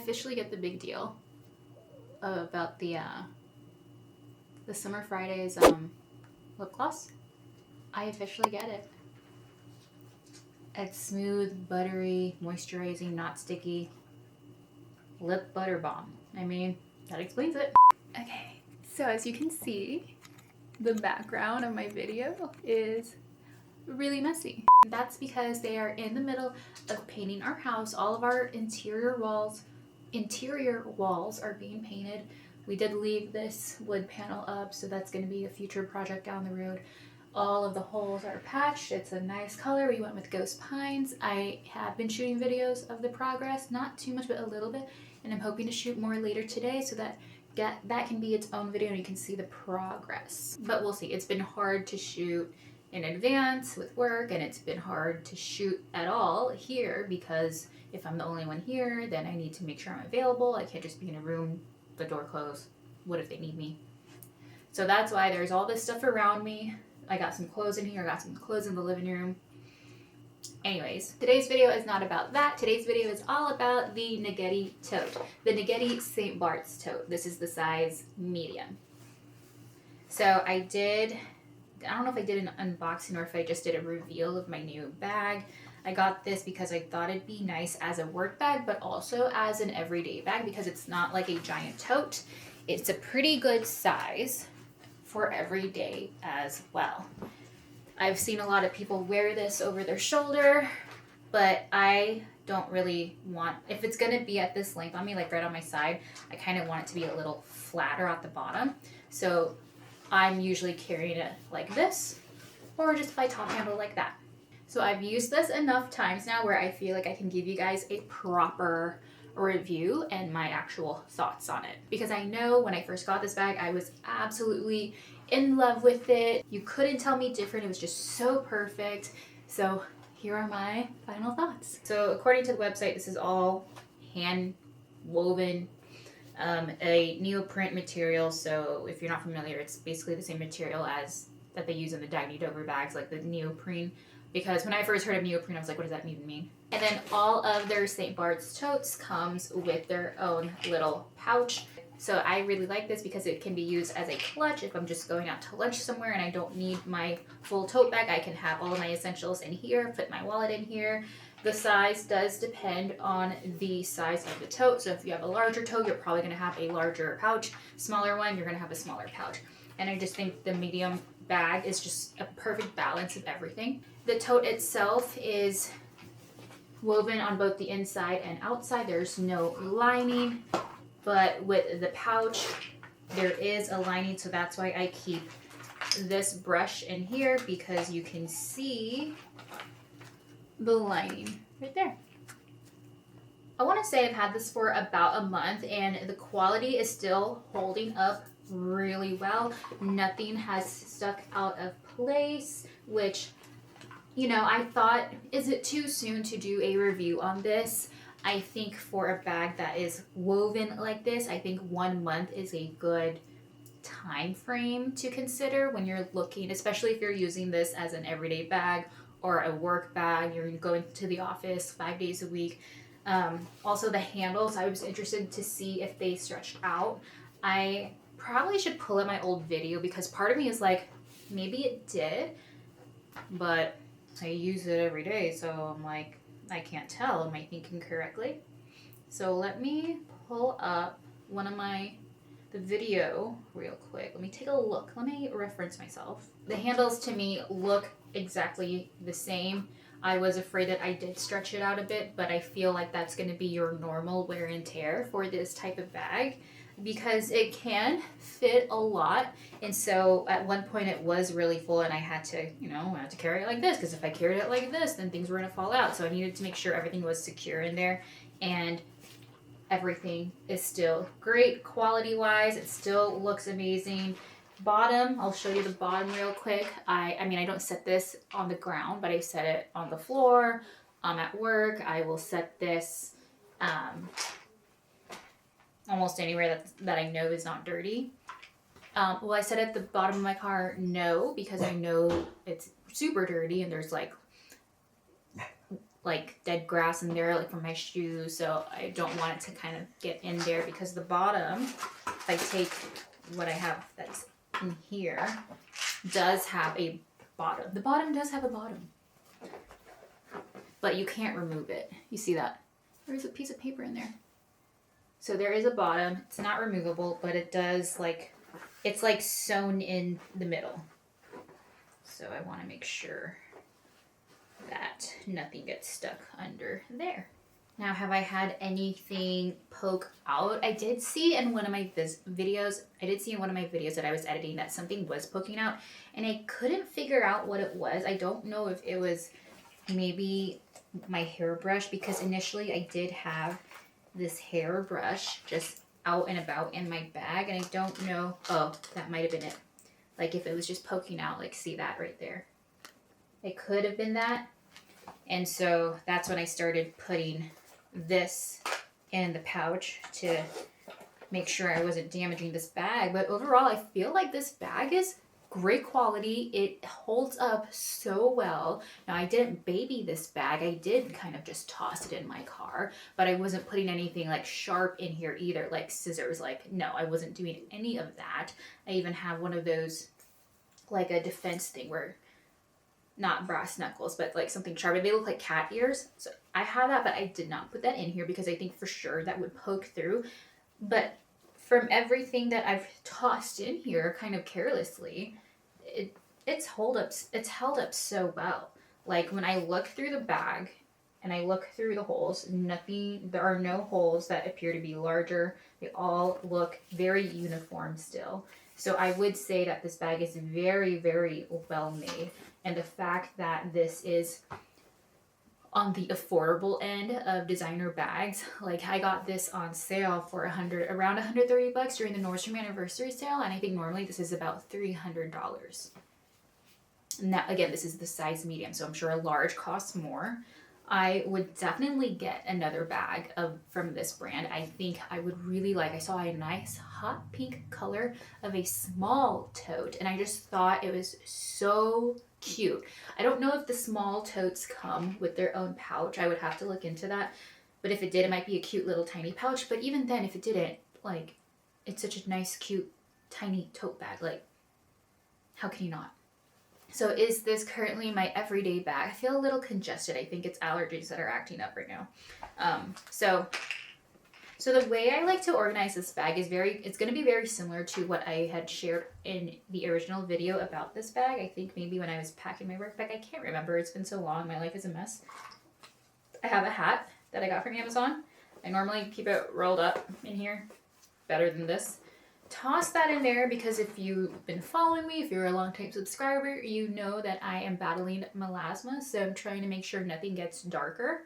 officially get the big deal about the Summer Fridays lip gloss. I officially get it. It's smooth, buttery, moisturizing, not sticky. Lip butter bomb. I mean, that explains it. Okay, so as you can see, the background of my video is really messy. That's because they are in the middle of painting our house. All of our interior walls are being painted. We did leave this wood panel up, so that's going to be a future project down the road. All of the holes are patched. It's a nice color. We went with ghost pines. I have been shooting videos of the progress, not too much, but a little bit, and I'm hoping to shoot more later today so that can be its own video and you can see the progress. But we'll see. It's been hard to shoot in advance with work, and it's been hard to shoot at all here because if I'm the only one here, then I need to make sure I'm available. I can't just be in a room, the door closed. What if they need me? So that's why there's all this stuff around me. I got some clothes in here, I got some clothes in the living room. Anyways, today's video is not about that. Today's video is all about the Naghedi Tote, the Naghedi St. Barths Tote. This is the size medium. So I don't know if I did an unboxing or if I just did a reveal of my new bag. I got this because I thought it'd be nice as a work bag, but also as an everyday bag because it's not like a giant tote. It's a pretty good size for every day as well. I've seen a lot of people wear this over their shoulder, but I don't really want, if it's gonna be at this length on me, like right on my side, I kind of want it to be a little flatter at the bottom. So I'm usually carrying it like this, or just by top handle like that. So I've used this enough times now where I feel like I can give you guys a proper review and my actual thoughts on it. Because I know when I first got this bag, I was absolutely in love with it. You couldn't tell me different. It was just so perfect. So here are my final thoughts. So according to the website, this is all hand woven, a neoprene material. So if you're not familiar, it's basically the same material as that they use in the Dawidowicz bags, like the neoprene. Because when I first heard of neoprene, I was like, what does that even mean? And then all of their St. Barths totes comes with their own little pouch. So I really like this because it can be used as a clutch if I'm just going out to lunch somewhere and I don't need my full tote bag. I can have all of my essentials in here, put my wallet in here. The size does depend on the size of the tote. So if you have a larger tote, you're probably going to have a larger pouch. Smaller one, you're going to have a smaller pouch. And I just think the medium bag is just a perfect balance of everything. The tote itself is woven on both the inside and outside. There's no lining, but with the pouch, there is a lining, so that's why I keep this brush in here because you can see the lining right there. I want to say I've had this for about a month and the quality is still holding up really well. Nothing has stuck out of place, which, you know, I thought, is it too soon to do a review on this? I think for a bag that is woven like this, I think 1 month is a good time frame to consider when you're looking, especially if you're using this as an everyday bag or a work bag, you're going to the office 5 days a week. Also the handles, I was interested to see if they stretched out. I probably should pull up my old video because part of me is like, maybe it did, but I use it every day, so I'm like, I can't tell. Am I thinking correctly? So let me pull up the video real quick. Let me take a look. Let me reference myself. The handles to me look exactly the same. I was afraid that I did stretch it out a bit, but I feel like that's going to be your normal wear and tear for this type of bag because it can fit a lot. And so at one point it was really full and I had to, carry it like this because if I carried it like this, then things were going to fall out. So I needed to make sure everything was secure in there, and everything is still great quality wise. It still looks amazing. Bottom, I'll show you the bottom real quick. I mean, I don't set this on the ground, but I set it on the floor. At work, I will set this almost anywhere that I know is not dirty. Will I set it at the bottom of my car? No, because I know it's super dirty and there's like like dead grass in there, like from my shoes, so I don't want it to kind of get in there, because the bottom, if I take what I have that's in here, does have a bottom. The bottom does have a bottom, but you can't remove it. You see that? There's a piece of paper in there. So there is a bottom. It's not removable, but it does, like, it's like sewn in the middle. So I want to make sure that nothing gets stuck under there. Now, have I had anything poke out? I did see in one of my videos that I was editing that something was poking out, and I couldn't figure out what it was. I don't know if it was maybe my hairbrush, because initially I did have this hairbrush just out and about in my bag, and I don't know. Oh, that might have been it. Like if it was just poking out, like see that right there. It could have been that. And so that's when I started putting this in the pouch to make sure I wasn't damaging this bag. But overall, I feel like this bag is great quality. It holds up so well. Now, I didn't baby this bag. I did kind of just toss it in my car, but I wasn't putting anything like sharp in here either, like scissors. Like, no, I wasn't doing any of that. I even have one of those, like a defense thing where, not brass knuckles, but like something sharp. They look like cat ears. So I have that, but I did not put that in here because I think for sure that would poke through. But from everything that I've tossed in here kind of carelessly, it's held up so well. Like when I look through the bag and I look through the holes, there are no holes that appear to be larger. They all look very uniform still. So I would say that this bag is very, very well made. And the fact that this is on the affordable end of designer bags, like I got this on sale for around $130 during the Nordstrom anniversary sale, and I think normally this is about $300. Now, again, this is the size medium, so I'm sure a large costs more. I would definitely get another bag from this brand. I think I would really like, I saw a nice hot pink color of a small tote, and I just thought it was so cute. I don't know if the small totes come with their own pouch. I would have to look into that. But if it did, it might be a cute little tiny pouch. But even then, if it didn't, like, it's such a nice, cute, tiny tote bag. Like, how can you not? So is this currently my everyday bag? I feel a little congested. I think it's allergies that are acting up right now. So the way I like to organize this bag is it's going to be very similar to what I had shared in the original video about this bag. I think maybe when I was packing my work bag, I can't remember. It's been so long. My life is a mess. I have a hat that I got from Amazon. I normally keep it rolled up in here. Better than this. Toss that in there because if you've been following me, if you're a long-time subscriber, you know that I am battling melasma. So I'm trying to make sure nothing gets darker.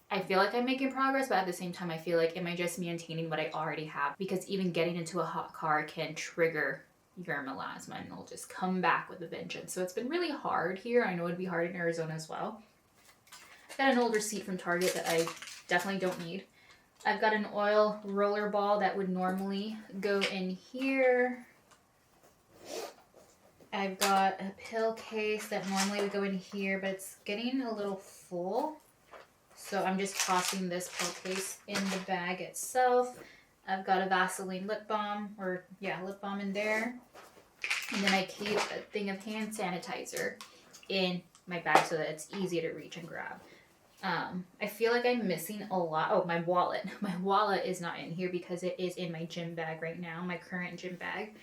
I feel like I'm making progress, but at the same time, I feel like, am I just maintaining what I already have? Because even getting into a hot car can trigger your melasma and it'll just come back with a vengeance. So it's been really hard here. I know it'd be hard in Arizona as well. I've got an old receipt from Target that I definitely don't need. I've got an oil roller ball that would normally go in here. I've got a pill case that normally would go in here, but it's getting a little full. So I'm just tossing this pill case in the bag itself. I've got a Vaseline lip balm, lip balm in there. And then I keep a thing of hand sanitizer in my bag so that it's easy to reach and grab. I feel like I'm missing a lot. Oh, my wallet. My wallet is not in here because it is in my gym bag right now, my current gym bag,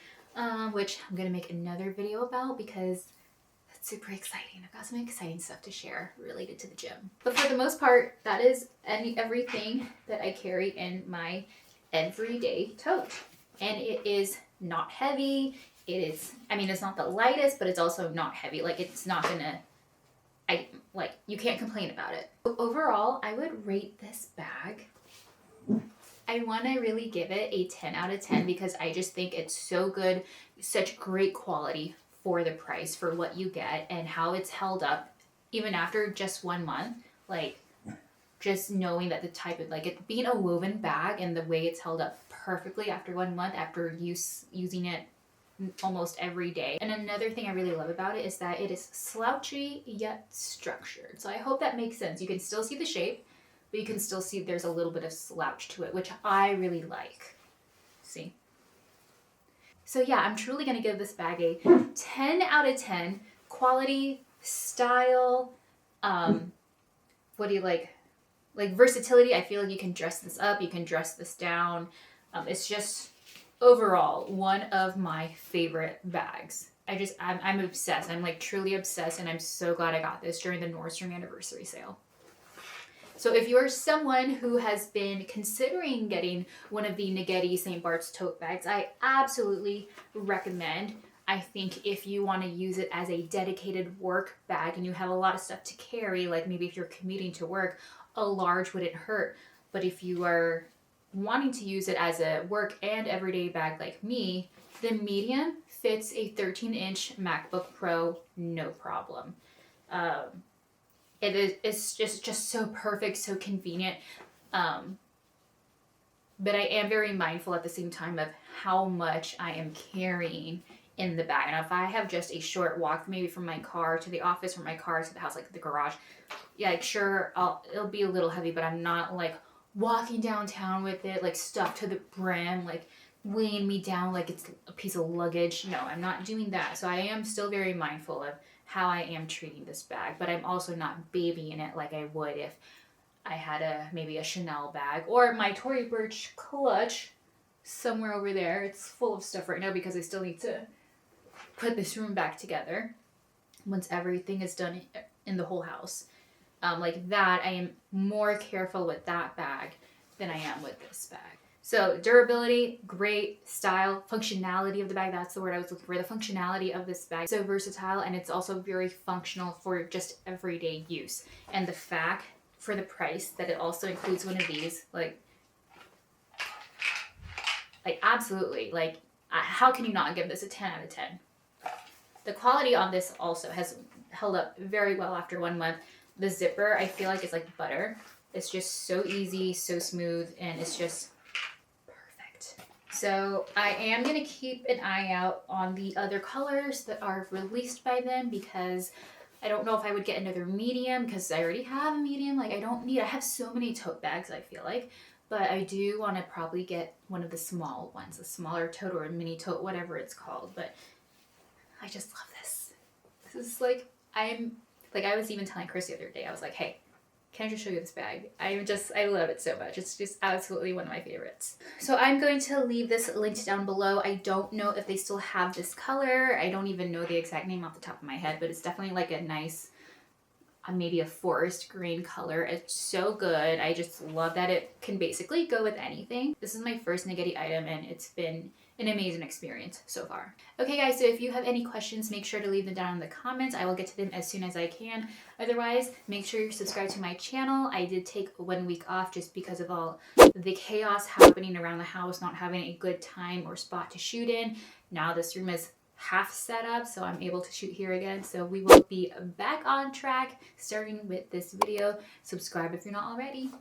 which I'm going to make another video about because that's super exciting. I've got some exciting stuff to share related to the gym. But for the most part, that is everything that I carry in my everyday tote. And it is not heavy. It's not the lightest, but it's also not heavy. Like, it's not going to, you can't complain about it. Overall, I would rate this bag. I want to really give it a 10 out of 10 because I just think it's so good, such great quality for the price, for what you get, and how it's held up even after just 1 month. Like, just knowing that the type of, like, it being a woven bag and the way it's held up perfectly after 1 month, after using it almost every day. And another thing I really love about it is that it is slouchy yet structured. So I hope that makes sense. You can still see the shape, but you can still see there's a little bit of slouch to it, which I really like. See? So yeah, I'm truly gonna give this bag a 10 out of 10. Quality, style, what do you like versatility. I feel like you can dress this up, you can dress this down. It's just overall one of my favorite bags. I'm obsessed. I'm like truly obsessed, and I'm so glad I got this during the Nordstrom anniversary sale. So if you're someone who has been considering getting one of the Naghedi St. Barths tote bags, I absolutely recommend. I think if you want to use it as a dedicated work bag and you have a lot of stuff to carry, like maybe if you're commuting to work, a large wouldn't hurt. But if you are wanting to use it as a work and everyday bag like me, the medium fits a 13-inch MacBook Pro, no problem. It's just so perfect, so convenient. But I am very mindful at the same time of how much I am carrying in the bag. And if I have just a short walk, maybe from my car to the office, from my car to the house, like the garage, yeah, like sure, it'll be a little heavy, but I'm not like walking downtown with it, like stuffed to the brim, like weighing me down like it's a piece of luggage. No, I'm not doing that. So I am still very mindful of how I am treating this bag, but I'm also not babying it like I would if I had maybe a Chanel bag or my Tory Burch clutch somewhere over there. It's full of stuff right now because I still need to put this room back together once everything is done in the whole house. Like that, I am more careful with that bag than I am with this bag. So durability, great. Style, functionality of the bag, that's the word I was looking for. The functionality of this bag, so versatile, and it's also very functional for just everyday use. And the fact, for the price, that it also includes one of these, like absolutely, like how can you not give this a 10 out of 10? The quality on this also has held up very well after 1 month. The zipper, I feel like it's like butter. It's just so easy, so smooth, and it's just perfect. So I am going to keep an eye out on the other colors that are released by them, because I don't know if I would get another medium, because I already have a medium. Like I have so many tote bags, I feel like. But I do want to probably get one of the small ones, a smaller tote or a mini tote, whatever it's called. But I just love this. This is like, I was even telling Chris the other day, I was like, hey, can I just show you this bag? I love it so much. It's just absolutely one of my favorites. So I'm going to leave this linked down below. I don't know if they still have this color. I don't even know the exact name off the top of my head, but it's definitely like a nice, maybe a forest green color. It's so good. I just love that it can basically go with anything. This is my first Naghedi item, and it's been an amazing experience so far. Okay guys, so if you have any questions, make sure to leave them down in the comments. I will get to them as soon as I can. Otherwise, make sure you're subscribed to my channel. I did take 1 week off just because of all the chaos happening around the house, not having a good time or spot to shoot in. Now this room is half set up, so I'm able to shoot here again. So we will be back on track starting with this video. Subscribe if you're not already.